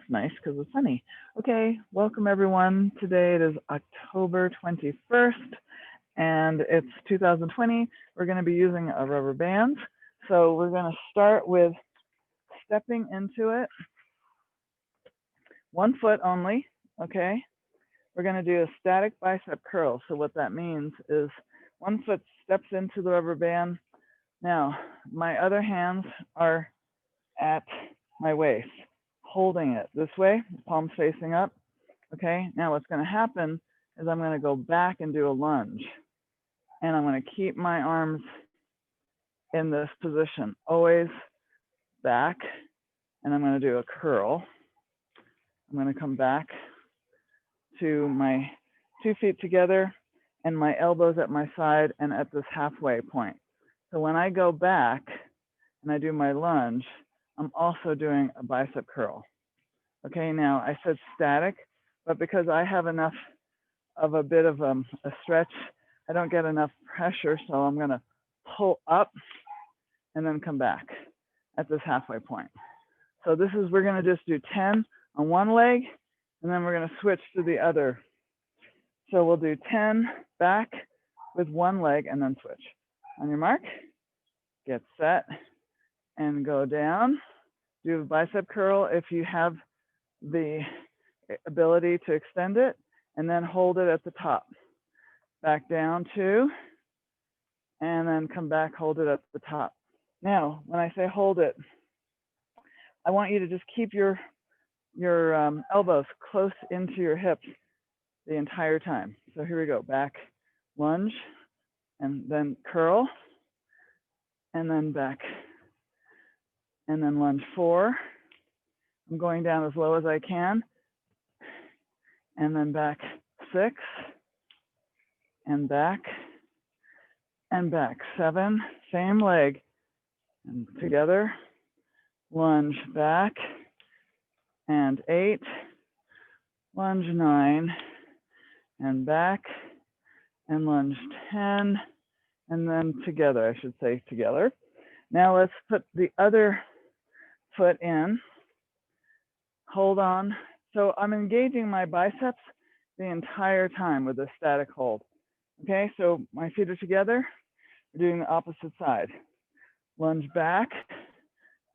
It's nice because it's sunny. Okay, welcome everyone. Today it is October 21st and it's 2020. We're going to be using a rubber band. So we're going to start with stepping into it, 1 foot only, okay? We're going to do a static bicep curl. So what that means is 1 foot steps into the rubber band. Now, my other hands are at my waist, holding it this way, palms facing up. Okay, now what's going to happen is I'm going to go back and do a lunge. And I'm going to keep my arms in this position, always back. And I'm going to do a curl. I'm going to come back to my 2 feet together and my elbows at my side and at this halfway point. So when I go back and I do my lunge, I'm also doing a bicep curl. Okay, now I said static, but because I have enough of a bit of a stretch, I don't get enough pressure, so I'm going to pull up and then come back at this halfway point. So this is, we're going to just do 10 on one leg, and then we're going to switch to the other. So we'll do 10 back with one leg and then switch. On your mark, get set, and go down. Do a bicep curl if you have the ability to extend it, and then hold it at the top. Back down 2, and then come back, hold it at the top. Now, when I say hold it, I want you to just keep your elbows close into your hips the entire time. So here we go, back, lunge, and then curl, and then back, and then lunge 4. I'm going down as low as I can, and then back 6, and back, 7, same leg, and together, lunge back, and 8, lunge 9, and back, and lunge 10, and then together, I should say together. Now let's put the other foot in, hold on. So I'm engaging my biceps the entire time with a static hold. Okay, so my feet are together, we're doing the opposite side. Lunge back,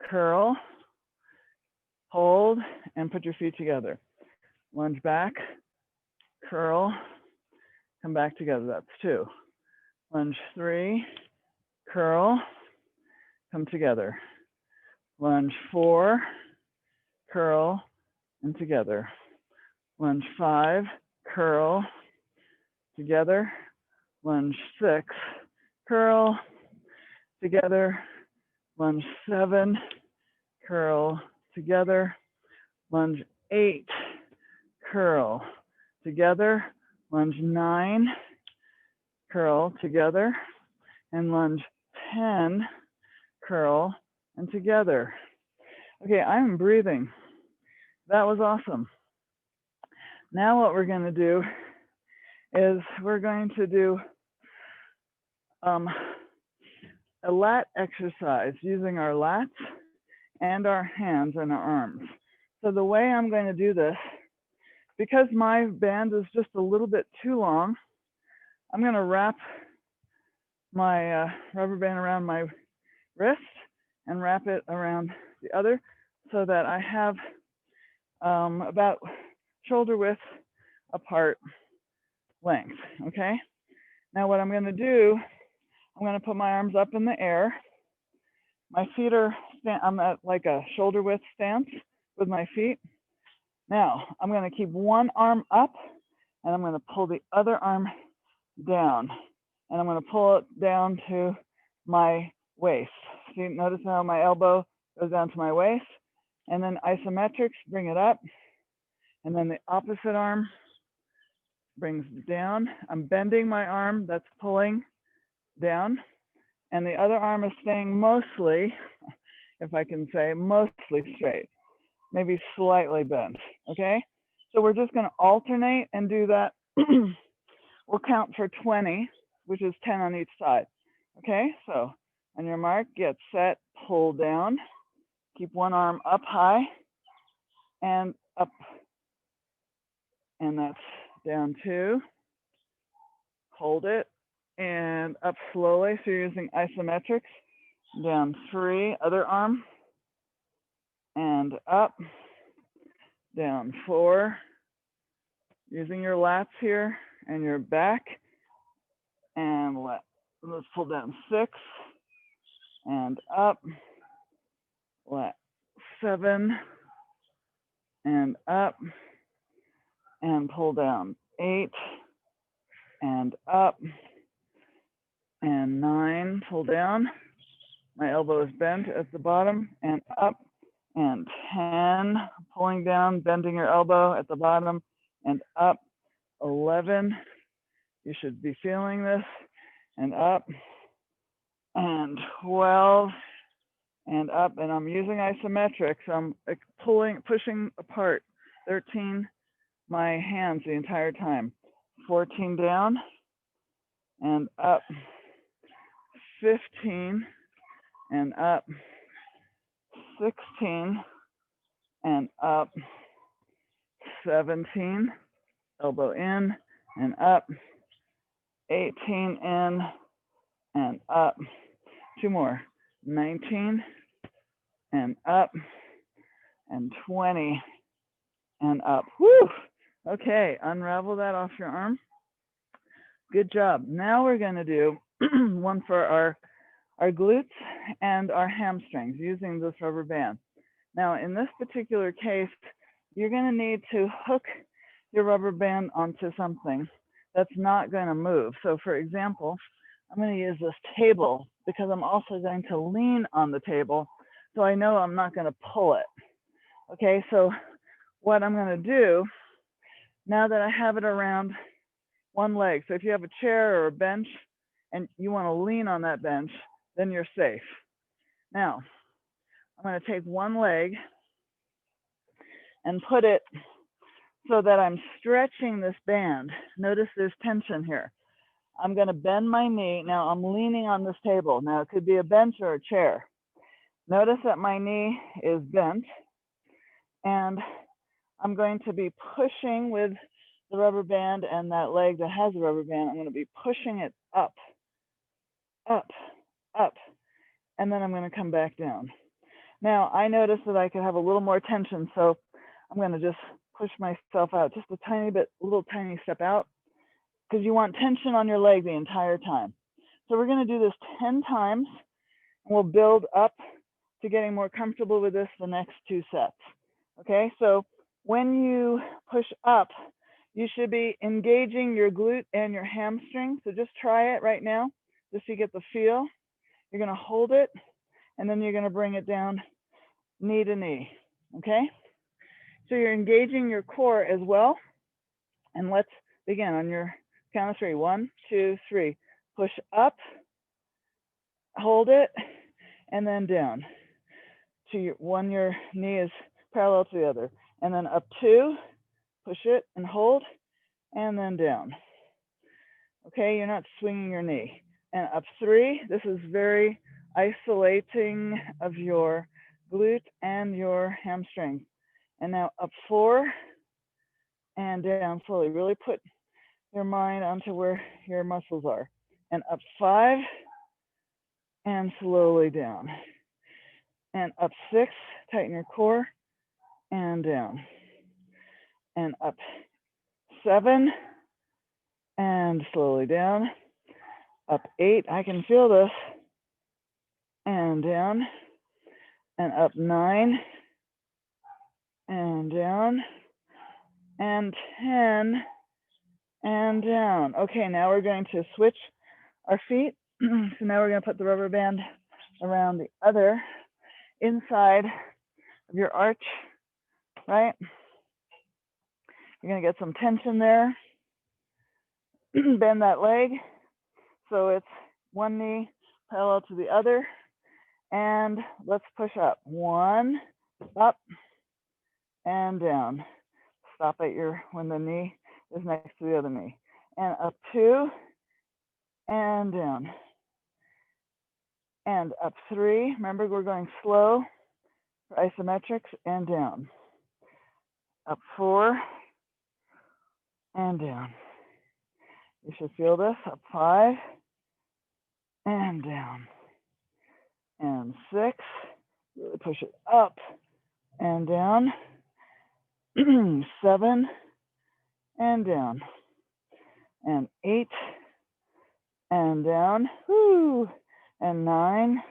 curl, hold, and put your feet together. Lunge back, curl, come back together, that's 2. Lunge 3, curl, come together. Lunge 4, curl, and together. Lunge 5, curl, together. Lunge 6, curl, together. Lunge 7, curl, together. Lunge 8, curl, together. Lunge 9, curl, together. And lunge 10, curl, and together. Okay, I'm breathing. That was awesome. Now what we're going to do is we're going to do a lat exercise using our lats and our hands and our arms. So the way I'm going to do this, because my band is just a little bit too long, I'm going to wrap my rubber band around my wrist and wrap it around the other so that I have about shoulder width apart length, okay? Now what I'm going to do, I'm going to put my arms up in the air. My feet are, I'm at like a shoulder width stance with my feet. Now I'm going to keep one arm up and I'm going to pull the other arm down. And I'm going to pull it down to my waist. See, notice how my elbow goes down to my waist. And then isometrics, bring it up. And then the opposite arm brings down. I'm bending my arm, that's pulling down. And the other arm is staying mostly, if I can say, mostly straight, maybe slightly bent, okay? So we're just gonna alternate and do that. We'll count for 20, which is 10 on each side, okay? So on your mark, get set, pull down, keep one arm up high, and up, and that's down 2, hold it, and up slowly, so you're using isometrics, down 3, other arm, and up, down 4, using your lats here and your back, and let's pull down 6, and up, lat 7, and up, and pull down 8, and up, and 9, pull down. My elbow is bent at the bottom, and up, and 10, pulling down, bending your elbow at the bottom, and up, 11, you should be feeling this, and up, and 12, and up, and I'm using isometrics, so I'm pushing apart, 13, my hands the entire time, 14 down, and up, 15, and up, 16, and up, 17, elbow in, and up, 18 in, and up, 2 more, 19, and up, and 20, and up. Woo! Okay, unravel that off your arm. Good job. Now we're gonna do one for our glutes and our hamstrings using this rubber band. Now, in this particular case, you're gonna need to hook your rubber band onto something that's not gonna move. So for example, I'm gonna use this table because I'm also going to lean on the table, so I know I'm not gonna pull it. Okay, so what I'm gonna do, now that I have it around one leg, so if you have a chair or a bench and you wanna lean on that bench, then you're safe. Now, I'm gonna take one leg and put it so that I'm stretching this band. Notice there's tension here. I'm gonna bend my knee. Now I'm leaning on this table. Now it could be a bench or a chair. Notice that my knee is bent, and I'm going to be pushing with the rubber band and that leg that has the rubber band. I'm gonna be pushing it up, up, up, and then I'm gonna come back down. Now I noticed that I could have a little more tension, so I'm gonna just push myself out just a tiny bit, a little tiny step out, because you want tension on your leg the entire time. So we're gonna do this 10 times, and we'll build up to getting more comfortable with this the next 2 sets. Okay, so when you push up, you should be engaging your glute and your hamstring. So just try it right now, just so you get the feel. You're gonna hold it, and then you're gonna bring it down knee to knee, okay? So you're engaging your core as well. And let's begin on your count of 3. 1, 2, 3. Push up, hold it, and then down. To your knee is parallel to the other. And then up 2, push it and hold, and then down. Okay, you're not swinging your knee. And up 3, this is very isolating of your glute and your hamstring. And now up 4 and down slowly. Really put your mind onto where your muscles are. And up 5 and slowly down. And up 6, tighten your core, and down. And up 7 and slowly down. Up 8, I can feel this, and down. And up 9 and down. And 10 and down. Okay, now we're going to switch our feet. So now we're going to put the rubber band around the other inside of your arch, right? You're going to get some tension there. Bend that leg so it's one knee parallel to the other. And let's push up. 1, up, and down. Stop at when the knee is next to the other knee. And up 2, and down. And up 3. Remember, we're going slow for isometrics, and down. up 4, and down. You should feel this, up 5, and down. And 6, really push it up and down. 7, and down. And 8, and down. Whoo! And 9,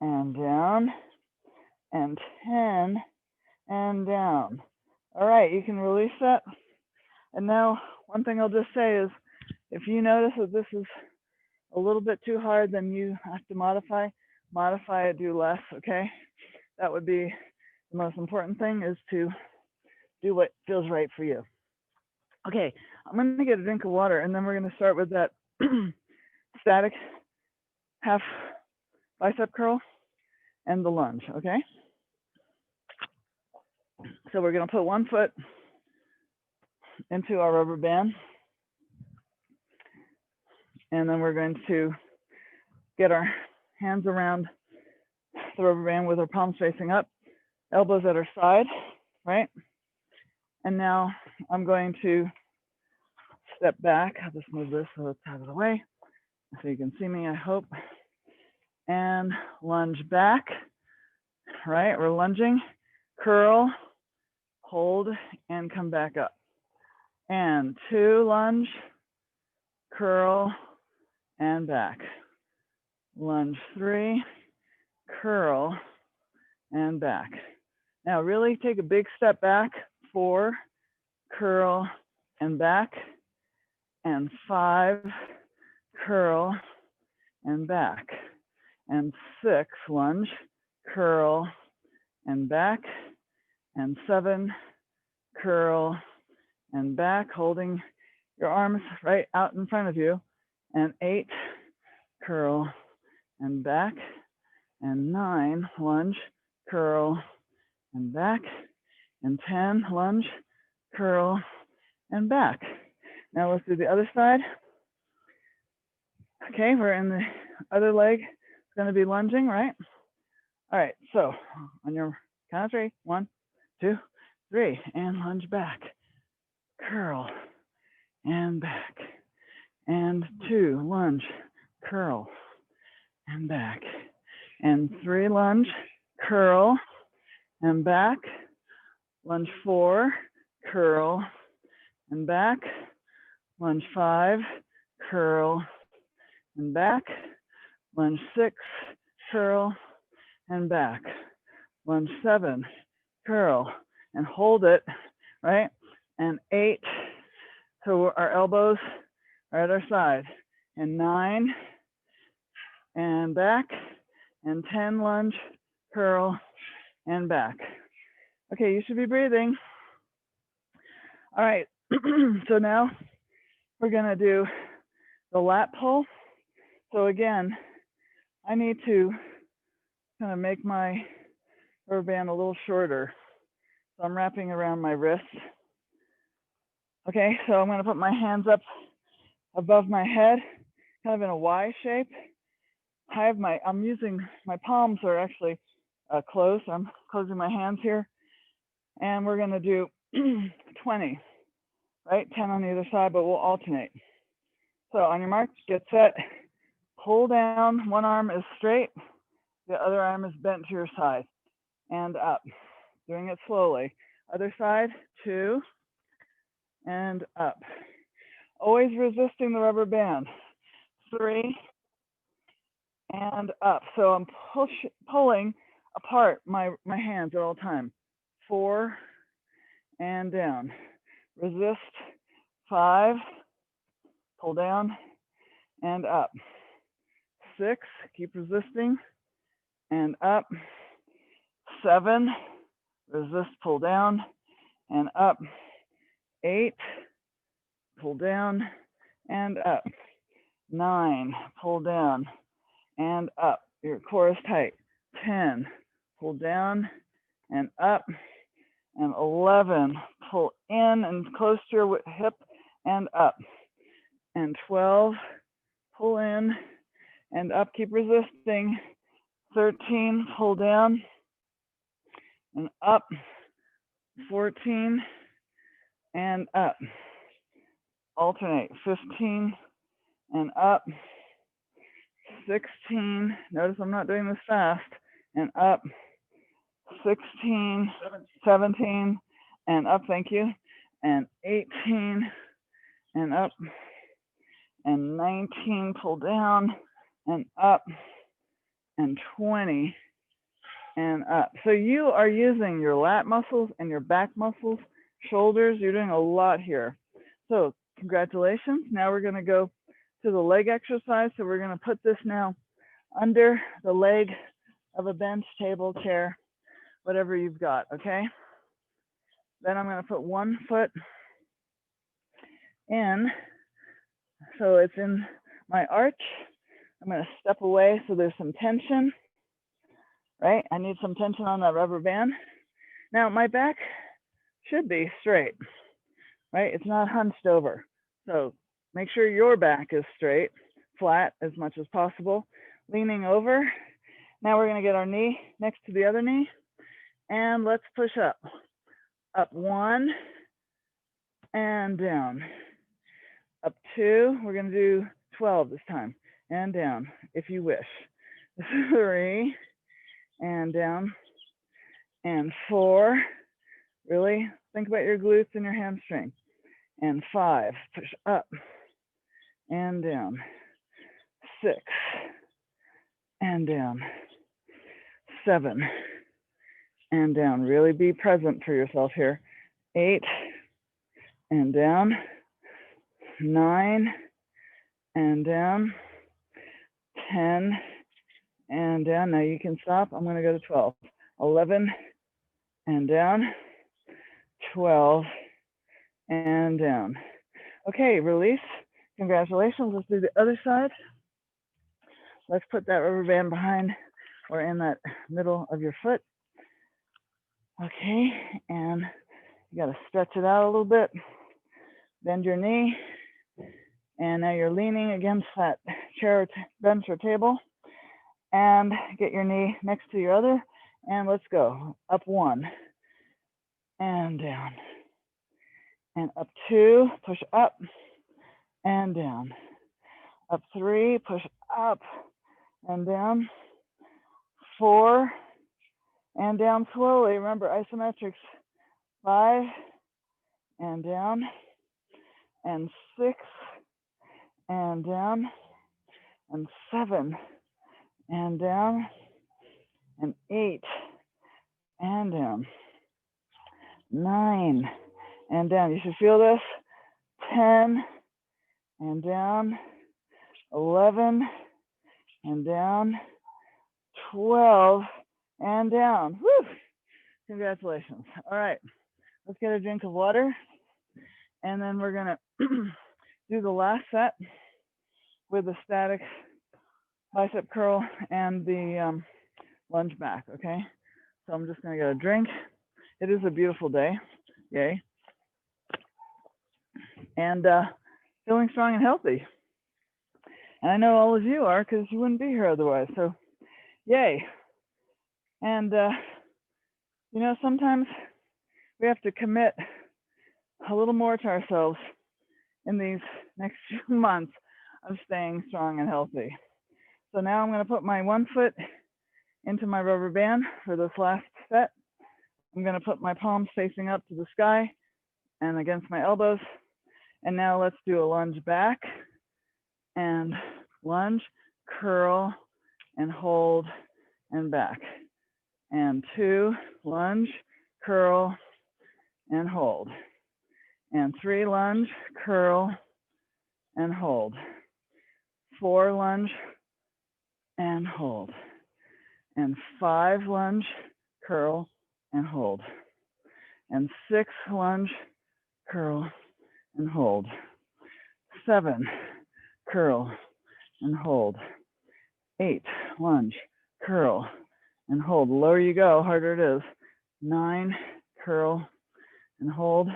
and down. And 10, and down. All right, you can release that. And now, one thing I'll just say is, if you notice that this is a little bit too hard, then you have to modify it, do less, okay? That would be the most important thing, is to do what feels right for you. Okay, I'm gonna get a drink of water, and then we're gonna start with that static half bicep curl and the lunge, okay? So we're gonna put one foot into our rubber band, and then we're going to get our hands around the rubber band with our palms facing up, elbows at our side, right? And now I'm going to step back. I'll just move this so it's out of the way so you can see me, I hope. And lunge back, right? We're lunging, curl, hold, and come back up. And 2, lunge, curl, and back. Lunge 3, curl, and back. Now really take a big step back, 4, curl, and back, and 5, curl, and back, and 6, lunge, curl, and back, and 7, curl, and back, holding your arms right out in front of you, and 8, curl, and back, and 9, lunge, curl, and back, and 10, lunge, curl, and back. Now let's do the other side. Okay, we're in the other leg. It's going to be lunging, right? All right, so on your count of 3, 1, 2, 3, and lunge back, curl, and back, and 2, lunge, curl, and back, and 3, lunge, curl, and back, lunge 4, curl, and back, lunge 5, curl, and back, lunge 6, curl, and back, lunge 7, curl, and hold it, right? And 8, so our elbows are at our side, and 9, and back, and 10, lunge, curl, and back. Okay, you should be breathing. All right, so now we're gonna do the lat pull. So again, I need to kind of make my rubber band a little shorter. So I'm wrapping around my wrist. Okay, so I'm gonna put my hands up above my head, kind of in a Y shape. I'm using, my palms are actually closed. I'm closing my hands here. And we're gonna do 20, right? 10 on either side, but we'll alternate. So on your mark, get set, pull down. One arm is straight, the other arm is bent to your side, and up. Doing it slowly. Other side, 2, and up. Always resisting the rubber band. 3, and up. So I'm pulling apart my hands at all time. 4, and down. Resist. 5, pull down, and up. 6, keep resisting, and up. 7, resist, pull down, and up. 8, pull down, and up. 9, pull down, and up. Your core is tight. 10, pull down, and up. And 11, pull in and close to your hip, and up. And 12, pull in, and up, keep resisting. 13, pull down, and up. 14 and up. Alternate, 15 and up. 16, notice I'm not doing this fast, and up. 16, 17 and up, thank you. And 18 and up. And 19, pull down and up. And 20 and up. So you are using your lat muscles and your back muscles, shoulders. You're doing a lot here. So congratulations. Now we're going to go to the leg exercise. So we're going to put this now under the leg of a bench, table, chair, whatever you've got, okay? Then I'm going to put one foot in. So it's in my arch. I'm going to step away so there's some tension, right? I need some tension on that rubber band. Now my back should be straight, right? It's not hunched over. So make sure your back is straight, flat as much as possible, leaning over. Now we're going to get our knee next to the other knee and let's push up. Up 1 and down. Up 2, we're going to do 12 this time and down if you wish. 3 and down. And 4, really think about your glutes and your hamstring. And 5, push up and down. 6 and down. 7 and down. Really be present for yourself here. 8 and down. 9 and down. 10 and down. Now you can stop. I'm going to go to 12. 11 and down. 12 and down. Okay, release. Congratulations. Let's do the other side. Let's put that rubber band behind or in that middle of your foot. Okay, and you got to stretch it out a little bit. Bend your knee. And now you're leaning against that chair, bench, or table. And get your knee next to your other. And let's go. Up 1 and down. And up 2, push up and down. Up 3, push up and down. 4 and down slowly. Remember isometrics. 5 and down. And 6 and down. And 7 and down. And 8 and down. 9 and down. You should feel this. 10 and down. 11 and down. 12 and down. Woo! Congratulations. All right, let's get a drink of water. And then we're gonna do the last set with the static bicep curl and the lunge back, okay? So I'm just gonna get a drink. It is a beautiful day, yay. And feeling strong and healthy. And I know all of you are because you wouldn't be here otherwise, so yay. And you know, sometimes we have to commit a little more to ourselves in these next few months of staying strong and healthy. So now I'm going to put my one foot into my rubber band for this last set. I'm going to put my palms facing up to the sky and against my elbows. And now let's do a lunge back and lunge, curl and hold and back. And 2, lunge, curl and hold. And 3, lunge, curl and hold. 4, lunge and hold. And 5, lunge, curl and hold. And 6, lunge, curl and hold. 7, curl and hold. 8, lunge, curl and hold. The lower you go, harder it is. 9, curl and hold.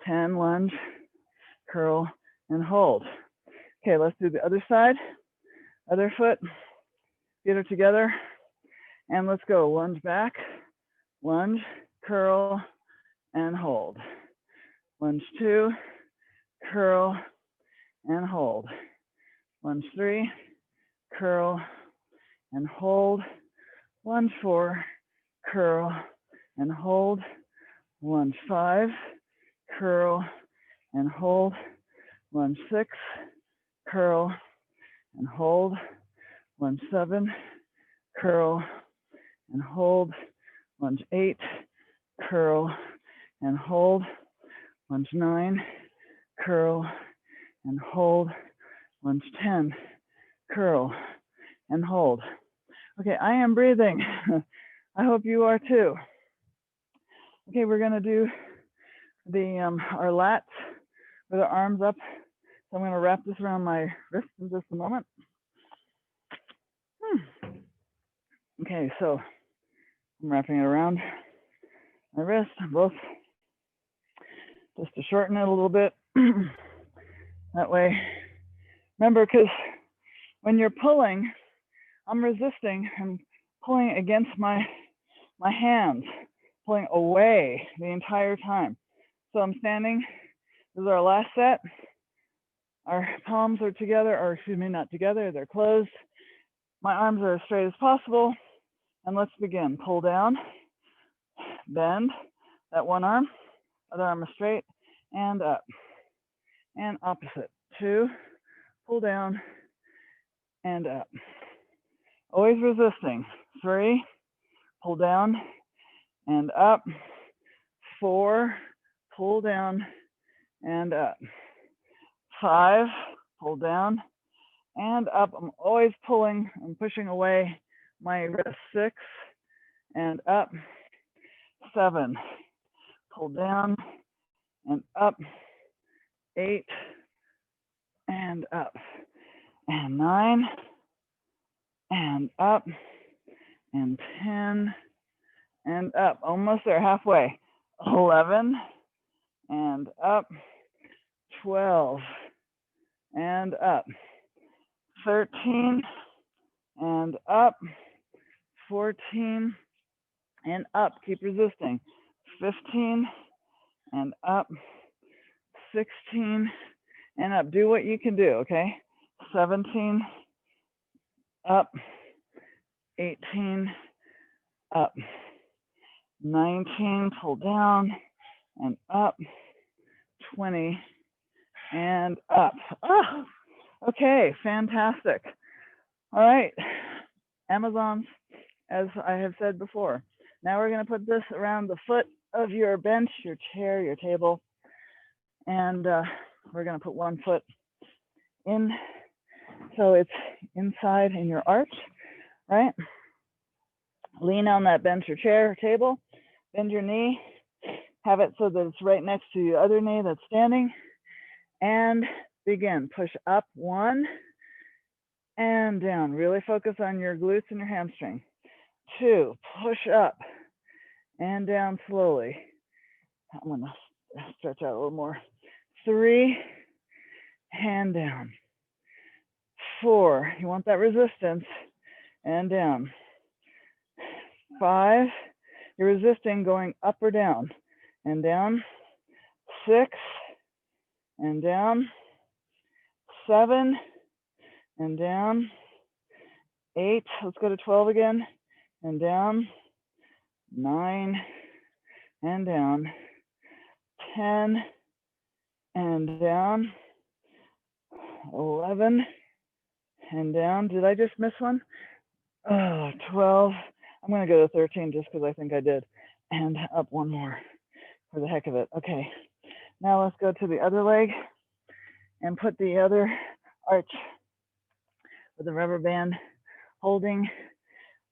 10, lunge, curl and hold. Okay, let's do the other side. Other foot, feet are together. And let's go. Lunge back, lunge, curl, and hold. Lunge 2, curl and hold. Lunge 3, curl and hold. Lunge 4, curl and hold. Lunge 5, curl and hold. Lunge 6, curl and hold. Lunge 7, curl and hold. Lunge 8, curl and hold. Lunge 9, curl and hold. Lunge 10, curl and hold. Okay, I am breathing. I hope you are too. Okay, we're gonna do the our lats with our arms up. So I'm gonna wrap this around my wrist in just a moment. Okay, so I'm wrapping it around my wrist, both, just to shorten it a little bit. That way, remember, because when you're pulling, I'm resisting and pulling against my hands, pulling away the entire time. So I'm standing, this is our last set. Our palms are together, or excuse me, not together, they're closed. My arms are as straight as possible. And let's begin. Pull down, bend that one arm, other arm is straight, and up. And opposite. 2, pull down, and up. Always resisting. 3, pull down, and up. 4, pull down, and up. 5, pull down, and up. I'm always pulling and pushing away my wrist. 6, and up. 7, pull down, and up. 8, and up. And 9, and up. And 10, and up. Almost there, halfway. 11, and up. 12, and up. 13, and up. 14, and up. Keep resisting. 15, and up. 16, and up. Do what you can do, okay? 17, up. 18, up. 19, pull down, and up. 20, and up. Oh, okay, fantastic. All right, Amazons, as I have said before. Now we're going to put this around the foot of your bench, your chair, your table, and we're going to put one foot in, so it's inside in your arch, right? Lean on that bench or chair or table, bend your knee, have it so that it's right next to your other knee that's standing, and begin. Push up, 1, and down. Really focus on your glutes and your hamstring. 2, push up and down slowly. I'm gonna stretch out a little more. 3, hand down. 4, you want that resistance, and down. 5, you're resisting going up or down, and down. 6, and down. 7, and down. 8, let's go to 12 again, and down. 9, and down. 10, and down. 11, and down. Did I just miss one? Oh, 12. I'm going to go to 13 just because I think I did. And up one more for the heck of it. Okay, now let's go to the other leg and put the other arch with the rubber band, holding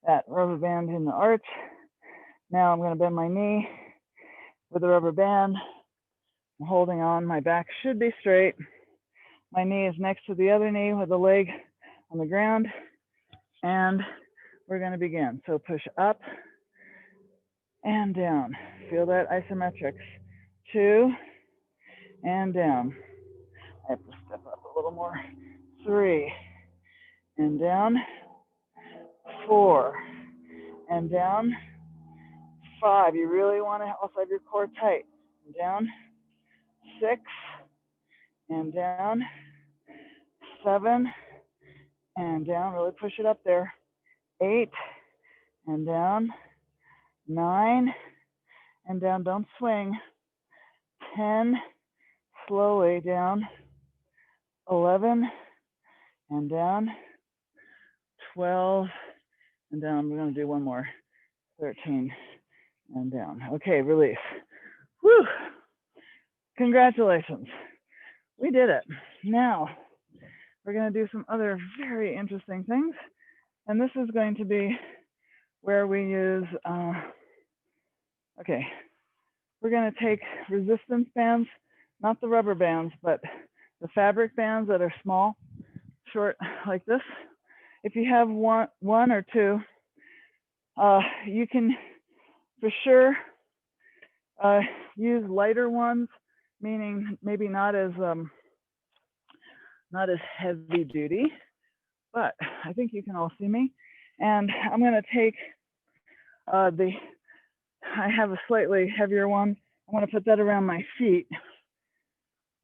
that rubber band in the arch. Now I'm going to bend my knee with the rubber band. I'm holding on. My back should be straight. My knee is next to the other knee with the leg on the ground. And we're going to begin. So push up and down. Feel that isometrics. 2, and down. I have to step up a little more. 3, and down. 4, and down. 5. You really want to also have your core tight. Down. 6 and down. 7 and down. Really push it up there. 8 and down. 9 and down. Don't swing. 10, slowly down. 11 and down. 12 and down. We're going to do one more. 13 and down. Okay, release. Whew. Congratulations. We did it. Now, we're going to do some other very interesting things. And this is going to be where we use, okay, we're going to take resistance bands, not the rubber bands, but the fabric bands that are small, short like this. If you have one or two, you can for sure use lighter ones, meaning maybe not as heavy duty, but I think you can all see me. And I'm going to take I have a slightly heavier one. I want to put that around my feet.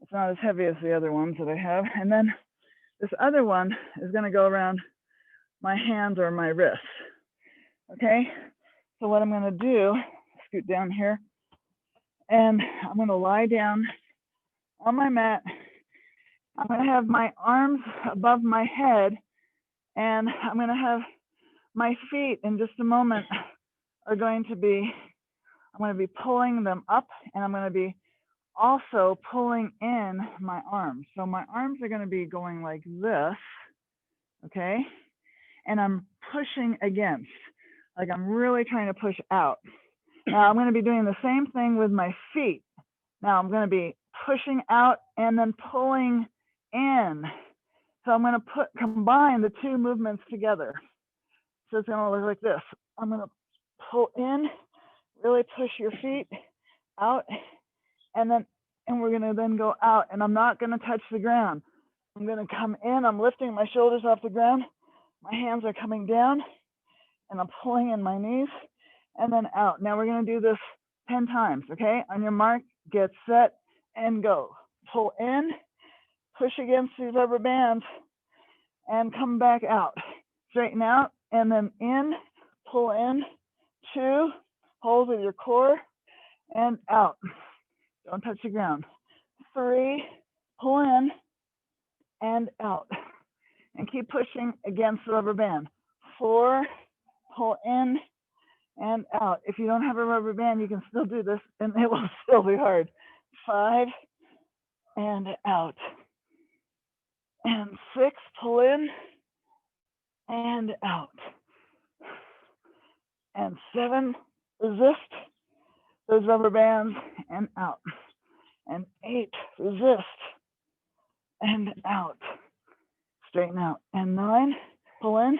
It's not as heavy as the other ones that I have. And then this other one is going to go around my hands or my wrists. Okay, so what I'm going to do, scoot down here, and I'm going to lie down on my mat. I'm going to have my arms above my head, and I'm going to have my feet in just a moment are going to be, I'm going to be pulling them up, and I'm going to be also pulling in my arms. So my arms are going to be going like this, okay? And I'm pushing against, like I'm really trying to push out. Now I'm going to be doing the same thing with my feet. Now I'm going to be pushing out and then pulling in. So I'm going to combine the two movements together. So it's going to look like this. I'm going to pull in, really push your feet out, and we're going to then go out, and I'm not going to touch the ground. I'm going to come in, I'm lifting my shoulders off the ground, my hands are coming down, and I'm pulling in my knees, and then out. Now we're going to do this 10 times, okay? On your mark, get set, and go. Pull in, push against these rubber bands, and come back out. Straighten out, and then in, pull in, 2, hold with your core, and out. Don't touch the ground. 3, pull in, and out. And keep pushing against the rubber band. 4, pull in, and out. If you don't have a rubber band, you can still do this, and it will still be hard. 5, and out. And 6, pull in, and out. And 7, resist those rubber bands, and out. And 8, resist, and out. Straighten out. And 9, pull in,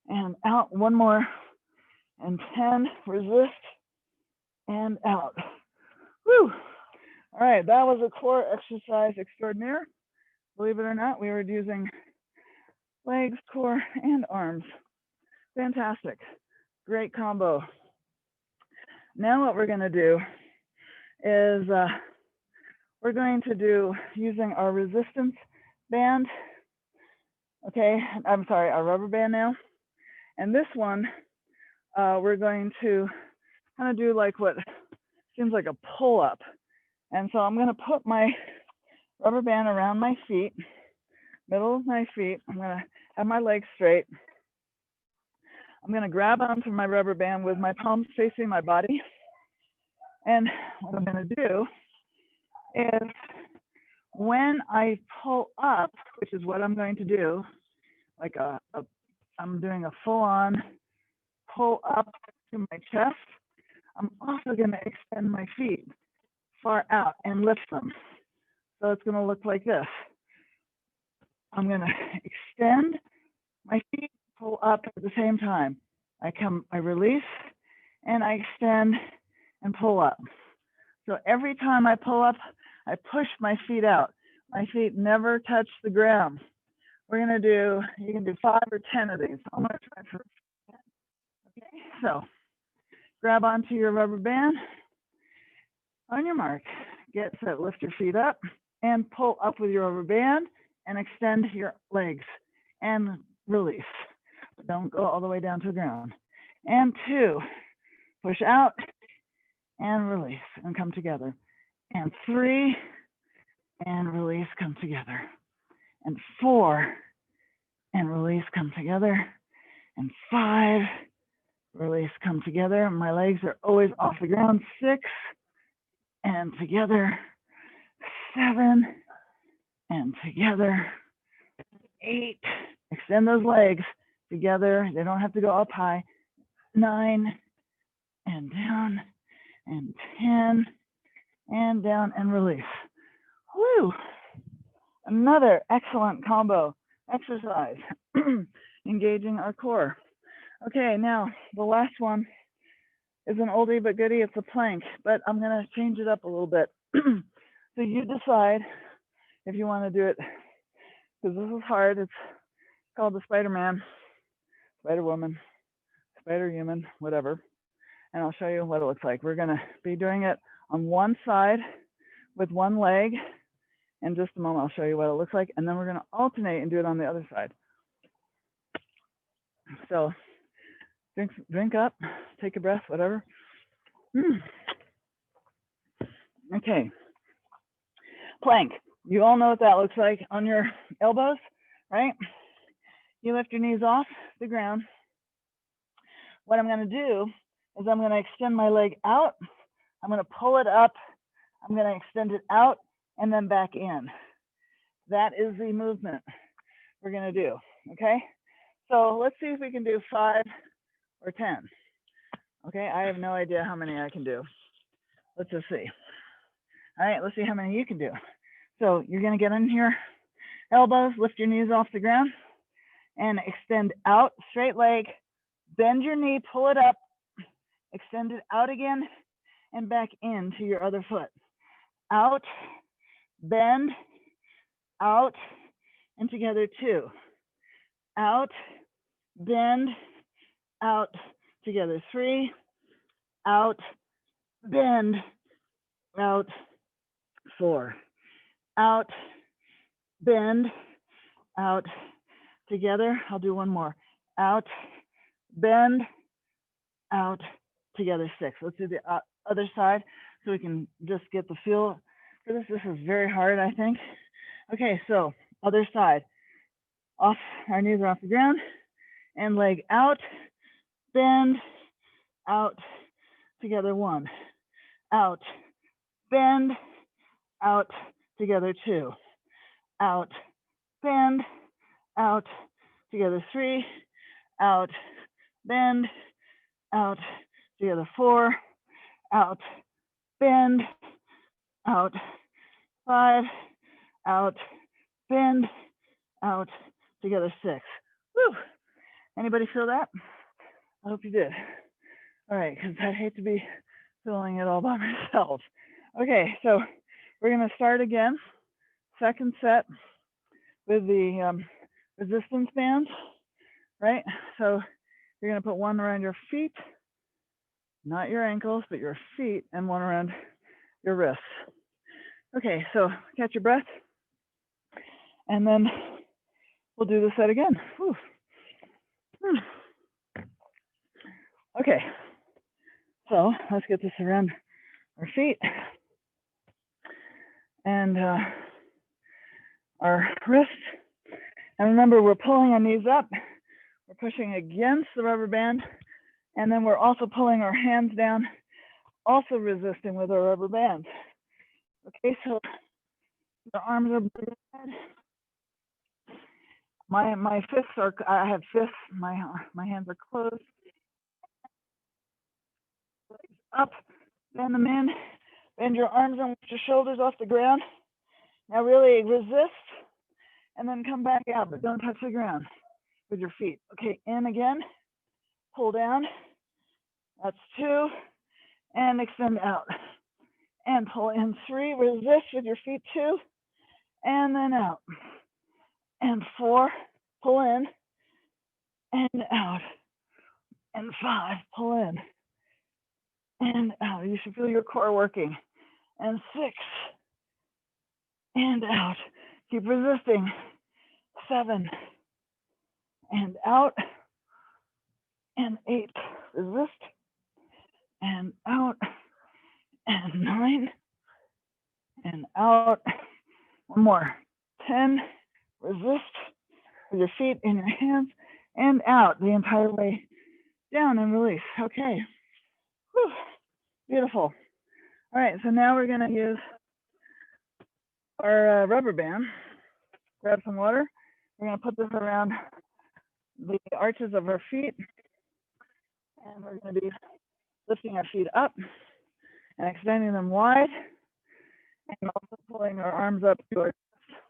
and out. One more. And 10, resist, and out. Whew. All right, that was a core exercise extraordinaire. Believe it or not, we were using legs, core, and arms. Fantastic. Great combo. Now what we're going to do is we're going to do using our resistance band. Okay, I'm sorry, our rubber band now. And this one, we're going to kind of do like what seems like a pull-up. And so I'm going to put my rubber band around my feet, middle of my feet. I'm going to have my legs straight. I'm going to grab onto my rubber band with my palms facing my body. And what I'm going to do is when I pull up, which is what I'm going to do, like I'm doing a full-on pull up to my chest, I'm also going to extend my feet far out and lift them. So it's going to look like this. I'm going to extend my feet, pull up at the same time. I release, and I extend and pull up. So every time I pull up, I push my feet out. My feet never touch the ground. We're going to do, you can do 5 or 10 of these. I'm going to try for 10. Okay, so grab onto your rubber band. On your mark, get set, lift your feet up and pull up with your rubber band and extend your legs and release. Don't go all the way down to the ground. And 2, push out and release and come together. And 3, and release, come together. And 4, and release, come together. And 5, release, come together. My legs are always off the ground. 6, and together. 7, and together. 8, extend those legs together. They don't have to go up high. 9, and down. And 10, and down, and release. Woo! Another excellent combo exercise, engaging our core. Okay, now the last one is an oldie but goodie. It's a plank, but I'm gonna change it up a little bit. So you decide if you want to do it, because this is hard. It's called the Spider-Man, Spider-Woman, Spider-Human, whatever. And I'll show you what it looks like. We're gonna be doing it on one side with one leg. In just a moment, I'll show you what it looks like. And then we're gonna alternate and do it on the other side. So drink up, take a breath, whatever. Okay, plank. You all know what that looks like on your elbows, right? You lift your knees off the ground. What I'm gonna do is I'm gonna extend my leg out. I'm gonna pull it up. I'm gonna extend it out and then back in. That is the movement we're gonna do, okay? So let's see if we can do 5 or 10. Okay, I have no idea how many I can do. Let's just see. All right, let's see how many you can do. So you're gonna get on your elbows, lift your knees off the ground, and extend out, straight leg, bend your knee, pull it up, extend it out again, and back into your other foot. Out, bend, out, and together 2. Out, bend, out, together 3. Out, bend, out, 4. Out, bend, out, together. I'll do one more. Out, bend, out, together 6. Let's do the other side so we can just get the feel for this. This is very hard, I think. Okay, so other side. Off, our knees are off the ground, and leg out, bend, out, together 1. Out, bend, out, together 2. Out, bend, out, together 3. Out, bend, out, together 4. Out, bend, out, 5. Out, bend, out, together 6. Woo! Anybody feel that? I hope you did. All right, because I'd hate to be feeling it all by myself. Okay, so we're gonna start again. Second set with the resistance bands, right? So you're gonna put one around your feet, not your ankles, but your feet, and one around your wrists. Okay, so catch your breath, and then we'll do the set again. Whew. Okay, so let's get this around our feet and our wrist. And remember, we're pulling our knees up, we're pushing against the rubber band, and then we're also pulling our hands down, also resisting with our rubber band. Okay, so the arms are bad. My fists are, I have fists, my hands are closed. Legs up, bend them in, bend your arms and lift your shoulders off the ground. Now really resist, and then come back out, but don't touch the ground with your feet. Okay, in again, pull down, that's 2, and extend out. And pull in 3, resist with your feet 2, and then out. And 4, pull in, and out. And 5, pull in, and out. You should feel your core working. And 6, and out. Keep resisting. 7, and out. And 8, resist. And out. And 9, and out. One more. 10, resist with your feet in your hands, and out the entire way down and release. Okay. Whew. Beautiful. All right, so now we're gonna use our rubber band. Grab some water. We're gonna put this around the arches of our feet, and we're gonna be lifting our feet up and extending them wide, and also pulling our arms up to our chest.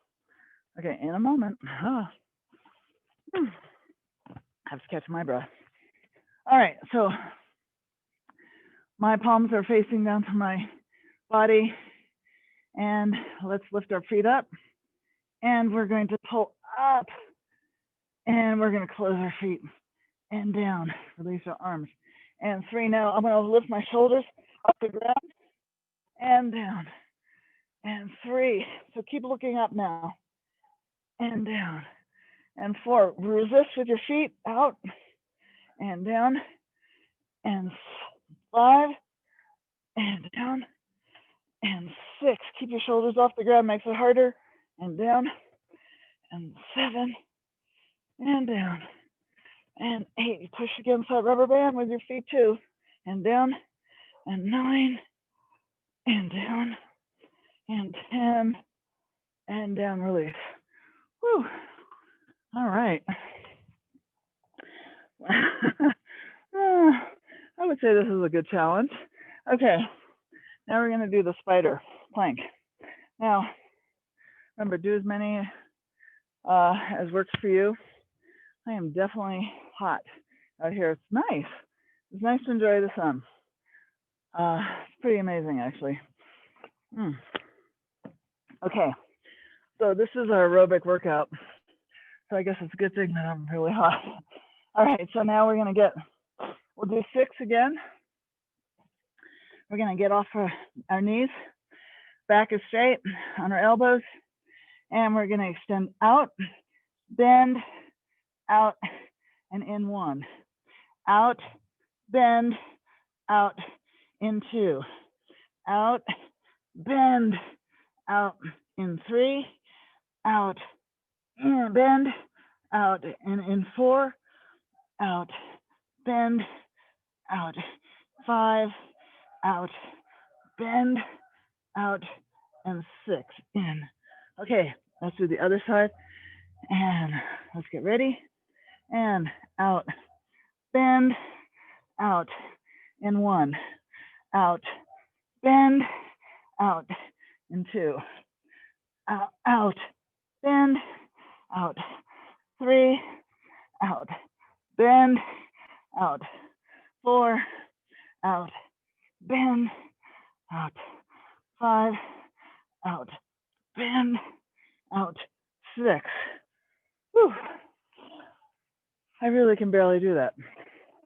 Okay, in a moment. I have to catch my breath. All right, so my palms are facing down to my body, and let's lift our feet up, and we're going to pull up, and we're going to close our feet and down, release our arms. And 3 now, I'm going to lift my shoulders off the ground and down. And 3, so keep looking up now, and down. And 4, resist with your feet, out and down. And 5, and down. And 6, keep your shoulders off the ground, makes it harder, and down. And 7, and down. And 8, you push against that rubber band with your feet too, and down. And 9, and down. And 10, and down, release. Whew. All right. I would say this is a good challenge. Okay, now we're gonna do the spider plank. Now, remember, do as many as works for you. I am definitely hot out here. It's nice. It's nice to enjoy the sun. It's pretty amazing, actually. Okay, so this is our aerobic workout. So I guess it's a good thing that I'm really hot. All right, so now we'll do 6 again. We're gonna get off our knees, back is straight on our elbows, and we're gonna extend out, bend, out, and in 1. Out, bend, out, in 2. Out, bend, out, in 3. Out, bend, out, and in 4. Out, bend, out, 5. Out, bend, out, and 6, in. Okay, let's do the other side. And let's get ready. And out, bend, out, in 1. Out, bend, out, in 2. Out, bend, out, 3. Out, bend, out, 4. Out, bend, out, 5. Out, bend, out, 6. Whew. I really can barely do that.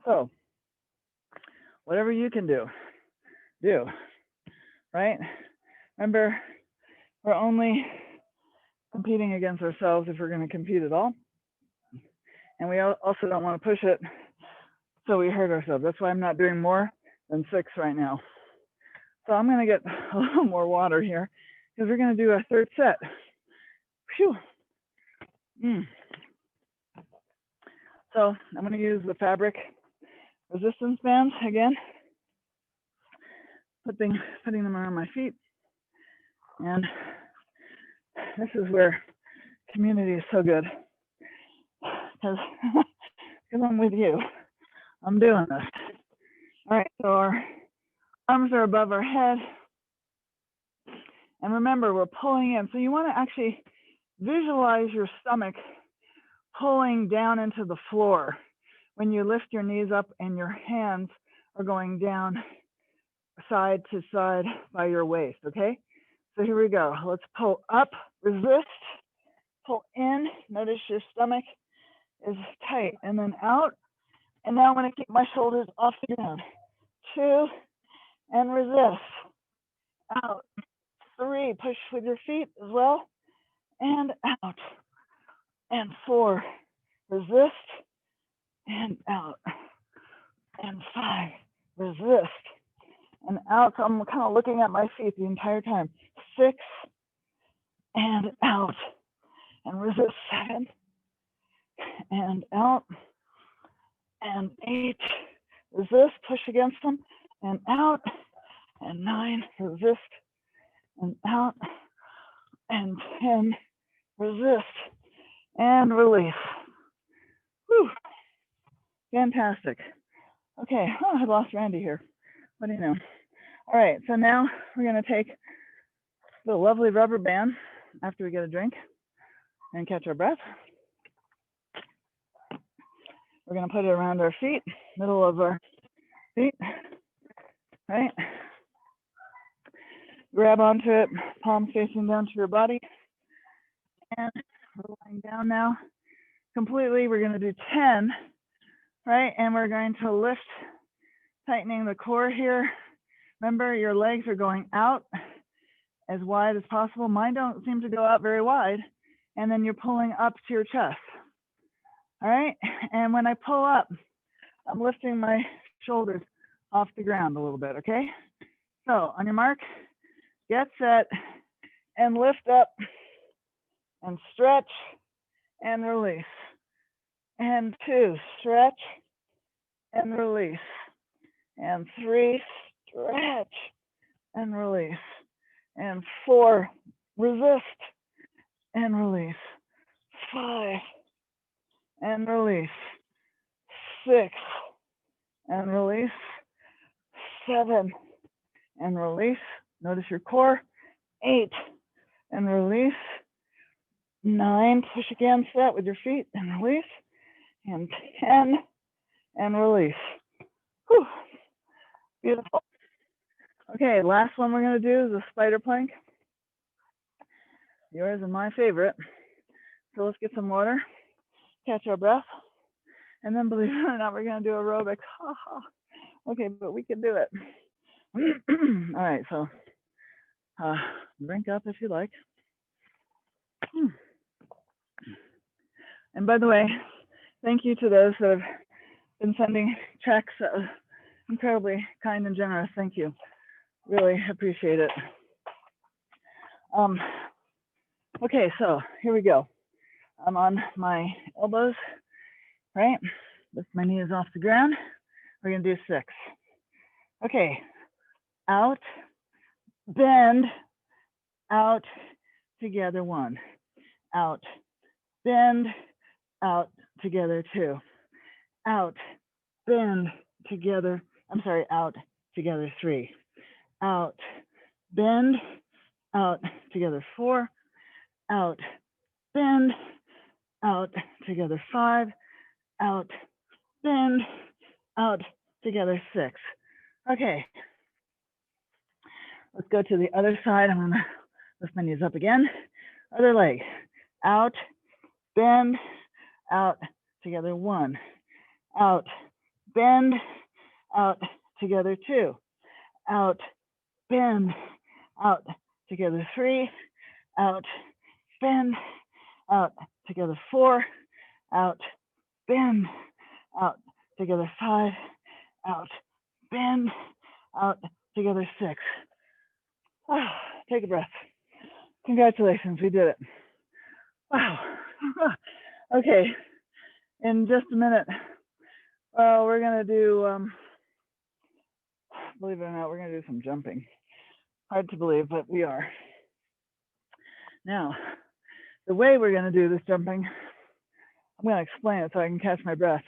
So, whatever you can do, right? Remember, we're only competing against ourselves if we're going to compete at all. And we also don't want to push it so we hurt ourselves. That's why I'm not doing more than 6 right now. So I'm going to get a little more water here because we're going to do our 3rd set. Phew. So I'm going to use the fabric resistance bands again, putting them around my feet. And this is where community is so good, because I'm with you. I'm doing this. All right, so our arms are above our head. And remember, we're pulling in. So you want to actually visualize your stomach pulling down into the floor when you lift your knees up and your hands are going down side to side by your waist, okay? So here we go. Let's pull up, resist, pull in. Notice your stomach is tight, and then out. And now I'm going to keep my shoulders off the ground. 2, and resist. Out. 3, push with your feet as well, and out. And 4, resist, and out. And 5, resist, and out. So I'm kind of looking at my feet the entire time. 6, and out. And resist. 7, and out. And 8, resist, push against them, and out. And 9, resist, and out. And 10, resist, and release. Whew. Fantastic. Okay, oh, I lost Randy here. What do you know? All right, so now we're gonna take the lovely rubber band after we get a drink and catch our breath. We're gonna put it around our feet, middle of our feet, right? Grab onto it, palms facing down to your body. And we're lying down now completely. We're gonna do 10, right? And we're going to lift, tightening the core here. Remember, your legs are going out as wide as possible. Mine don't seem to go out very wide. And then you're pulling up to your chest. All right, and when I pull up, I'm lifting my shoulders off the ground a little bit, okay? So on your mark, get set, and lift up, and stretch, and release. And 2, stretch, and release. And 3, stretch, and release. And 4, resist, and release. 5, and release. 6, and release. 7, and release. Notice your core. 8, and release. 9, push against that with your feet and release. And 10, and release. Whew. Beautiful. Okay, last one we're gonna do is a spider plank. Yours and my favorite. So let's get some water, catch our breath, and then believe it or not, we're gonna do aerobics. Okay, but we can do it. All right, so drink up if you like. And by the way, thank you to those that have been sending checks. Incredibly kind and generous. Thank you. Really appreciate it. Okay, so here we go. I'm on my elbows, right? Lift my knees off the ground. We're gonna do 6. Okay, out, bend, out, together 1. Out, bend, out, together 2. Out, bend, together, out, together 3. Out, bend, out, together 4. Out, bend, out, together 5. Out, bend, out, together 6. Okay, let's go to the other side. I'm gonna lift my knees up again. Other leg, out, bend, out, together 1. Out, bend, out, together 2. Out, bend, out, together 3. Out, bend, out, together 4. Out, bend, out, together 5. Out, bend, out, together 6. Take a breath. Congratulations, we did it. Wow. Okay, in just a minute, we're gonna do, believe it or not, we're gonna do some jumping. Hard to believe, but we are. Now, the way we're gonna do this jumping, I'm gonna explain it so I can catch my breath.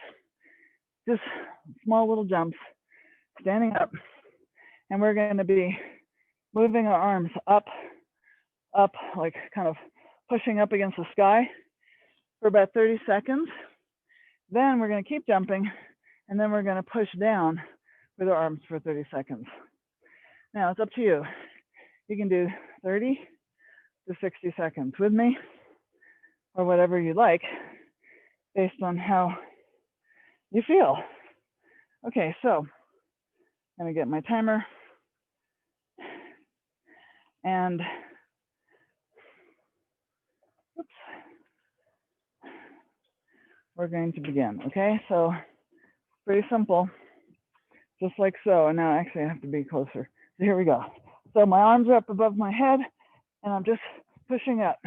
Just small little jumps, standing up, and we're gonna be moving our arms up, like kind of pushing up against the sky for about 30 seconds. Then we're gonna keep jumping, and then we're gonna push down with our arms for 30 seconds. Now it's up to you. You can do 30 to 60 seconds with me, or whatever you like, based on how you feel. Okay, so I'm gonna get my timer And oops, we're going to begin. Okay, so pretty simple, just like so. And now actually I have to be closer. So here we go. So my arms are up above my head and I'm just pushing up.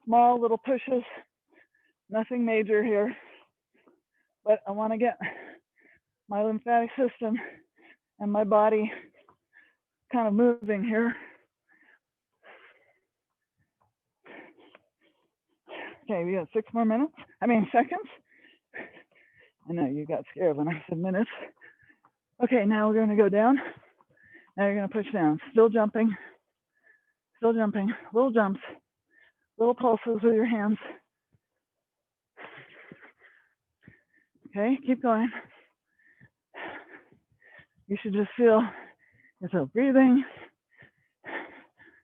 Small little pushes, nothing major here, but I want to get my lymphatic system and my body kind of moving here. Okay, we got 6 more minutes. Seconds. I know you got scared when I said minutes. Okay, now we're going to go down. Now you're going to push down. Still jumping. Little jumps, little pulses with your hands. Okay, keep going. You should just feel yourself breathing,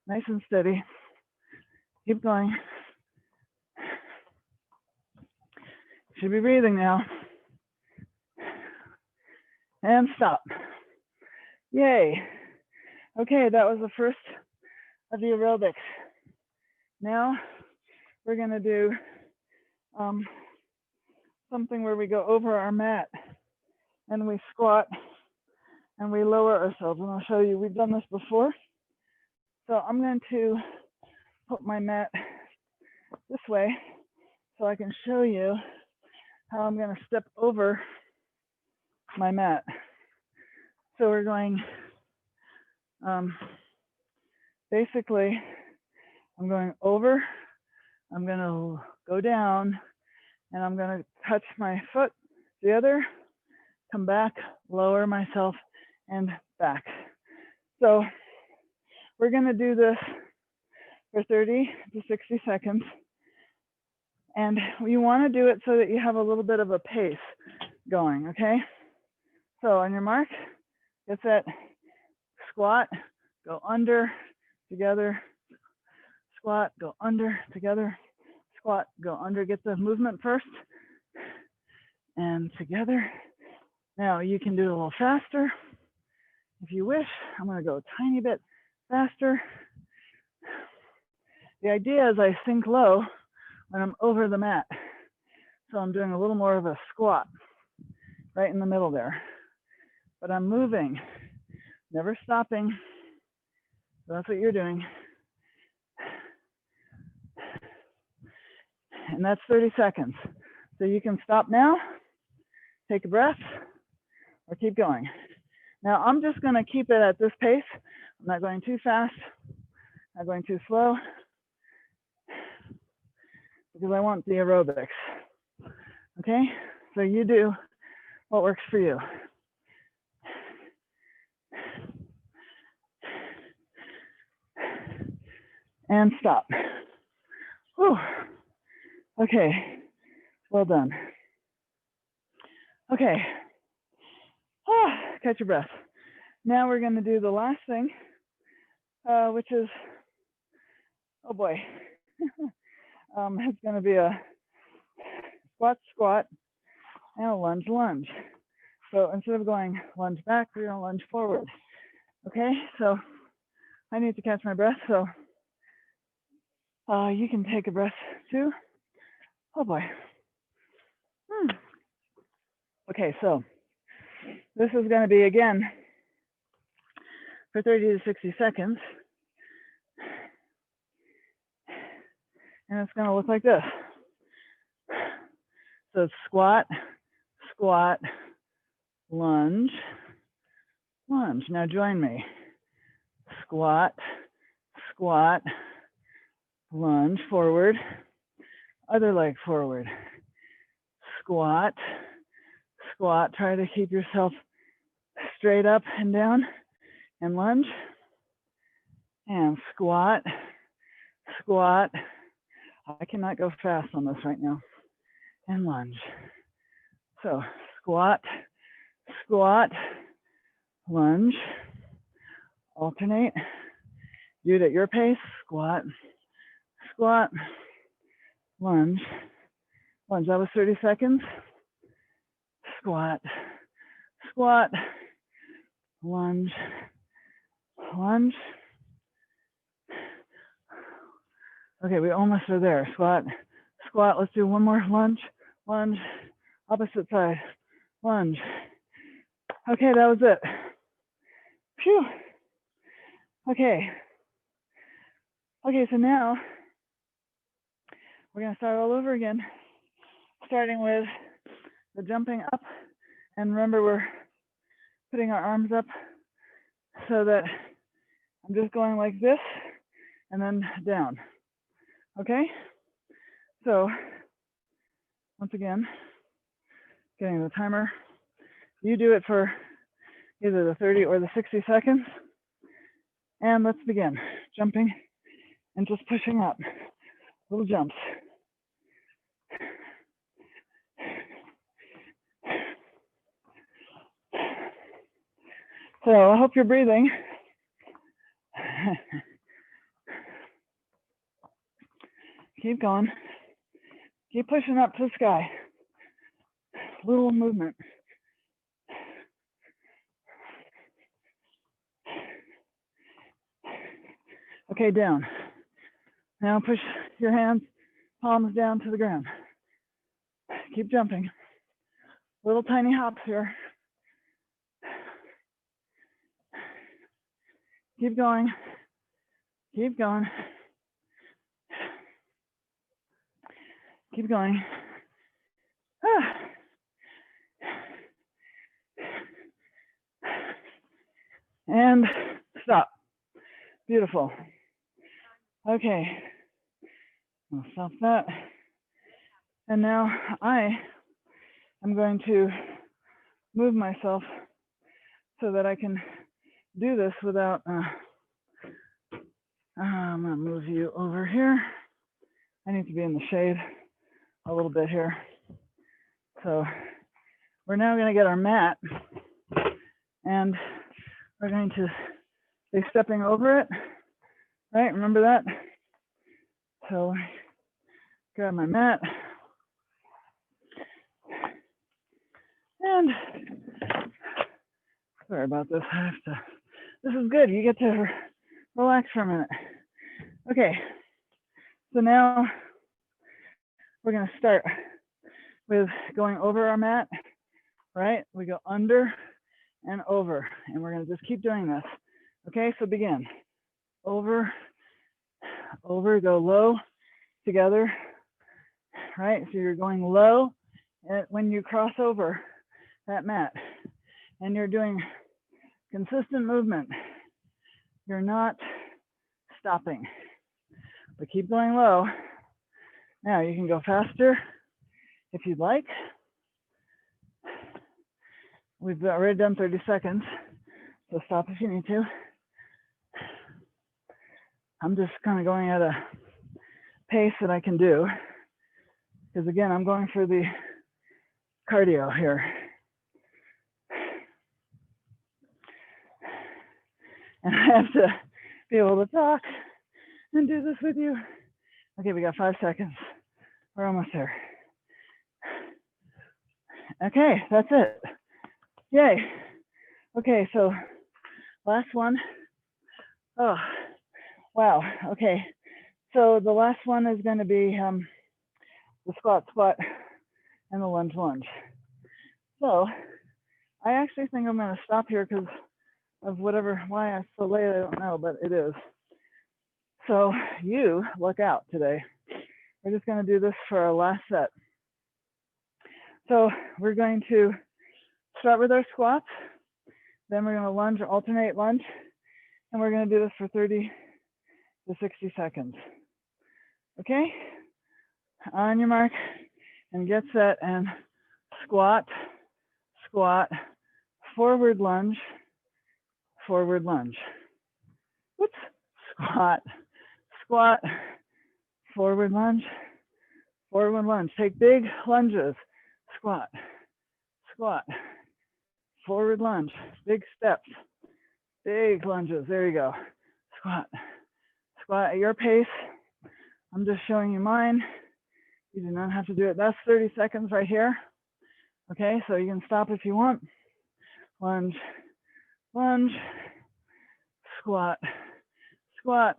nice and steady. Keep going. You should be breathing now. And stop. Yay. Okay, that was the first of the aerobics. Now we're going to do something where we go over our mat and we squat and we lower ourselves. And I'll show you, we've done this before. So I'm going to put my mat this way so I can show you how I'm going to step over my mat. So we're going, basically, I'm going over, I'm going to go down, and I'm going to touch my foot together, come back, lower myself, and back. So we're going to do this for 30 to 60 seconds. And you want to do it so that you have a little bit of a pace going, okay? So on your mark, get set, squat, go under, together, squat, go under, together, squat, go under. Get the movement first, and together. Now you can do it a little faster if you wish. I'm going to go a tiny bit faster. The idea is I sink low when I'm over the mat. So I'm doing a little more of a squat right in the middle there. But I'm moving, never stopping. So that's what you're doing. And that's 30 seconds. So you can stop now, take a breath, or keep going. Now I'm just going to keep it at this pace. I'm not going too fast, not going too slow, because I want the aerobics. Okay, so you do what works for you. And stop. Whew. Okay, well done. Okay, catch your breath. Now we're going to do the last thing, which is, oh boy, it's going to be a squat, squat, and a lunge, lunge. So instead of going lunge back, we're going to lunge forward. Okay, so I need to catch my breath, so you can take a breath too. Oh boy. Okay, so this is going to be again for 30 to 60 seconds. And it's going to look like this. So it's squat, squat, lunge, lunge. Now join me. Squat, squat, lunge, forward, other leg forward. Squat, squat. Try to keep yourself straight up and down, and lunge. And squat, squat. I cannot go fast on this right now. And lunge. So squat, squat, lunge. Alternate. Do it at your pace. Squat, squat, lunge, lunge. That was 30 seconds. Squat, squat, lunge, lunge, Okay, we almost are there. Squat, squat. Let's do one more lunge, lunge, opposite side, lunge. Okay, that was it. Phew. Okay. Okay, so now we're gonna start all over again, starting with the jumping up. And remember, we're putting our arms up so that I'm just going like this and then down. Okay? So once again, getting the timer. You do it for either the 30 or the 60 seconds. And let's begin. Jumping and just pushing up. Little jumps. So I hope you're breathing. Keep going. Keep pushing up to the sky. Little movement. Okay, down. Now push your hands, palms down to the ground. Keep jumping. Little tiny hops here. Keep going. Keep going. Keep going. And stop. Beautiful. Okay. I'll stop that. And now I am going to move myself so that I can do this without, I'm gonna move you over here. I need to be in the shade a little bit here. So we're now gonna get our mat and we're going to be stepping over it, right? Remember that? So grab my mat and sorry about this. This is good. You get to relax for a minute. Okay, so now we're gonna start with going over our mat, right? We go under and over, and we're gonna just keep doing this. Okay, so begin. Over, over, go low together, right? So you're going low when you cross over that mat, and you're doing consistent movement. You're not stopping, but keep going low. Now you can go faster if you'd like. We've already done 30 seconds, so stop if you need to. I'm just kind of going at a pace that I can do, because again, I'm going for the cardio here. And I have to be able to talk and do this with you. Okay, we got 5 seconds. We're almost there. Okay, that's it. Yay. Okay, so last one. Oh, wow. Okay, so the last one is going to be the squat, squat, and the lunge, lunge. So I actually think I'm going to stop here because of why I'm so late, I don't know, but it is. So you look out today. We're just going to do this for our last set. So we're going to start with our squats. Then we're going to lunge, alternate lunge, and we're going to do this for 30 to 60 seconds. Okay? On your mark, and get set, and squat, squat, forward lunge, forward lunge. Whoops, squat, squat, forward lunge, forward lunge. Take big lunges. Squat, squat, forward lunge, big steps, big lunges. There you go. Squat, squat at your pace. I'm just showing you mine. You do not have to do it. That's 30 seconds right here. Okay, so you can stop if you want. Lunge, lunge, squat, squat,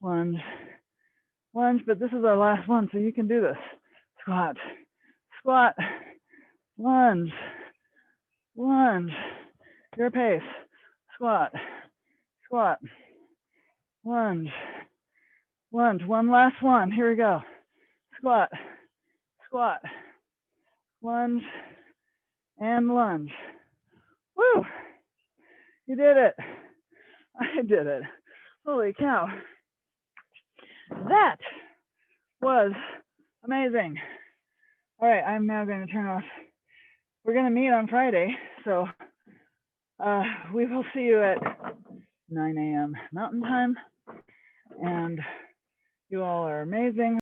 lunge, lunge, but this is our last one, so you can do this. Squat, squat, lunge, lunge, your pace, squat, squat, lunge, lunge. One last one, here we go. Squat, squat, lunge, and lunge. Woo, you did it. I did it. Holy cow. That was amazing. All right, I'm now going to turn off. We're going to meet on Friday, so we will see you at 9 a.m. Mountain Time, and you all are amazing.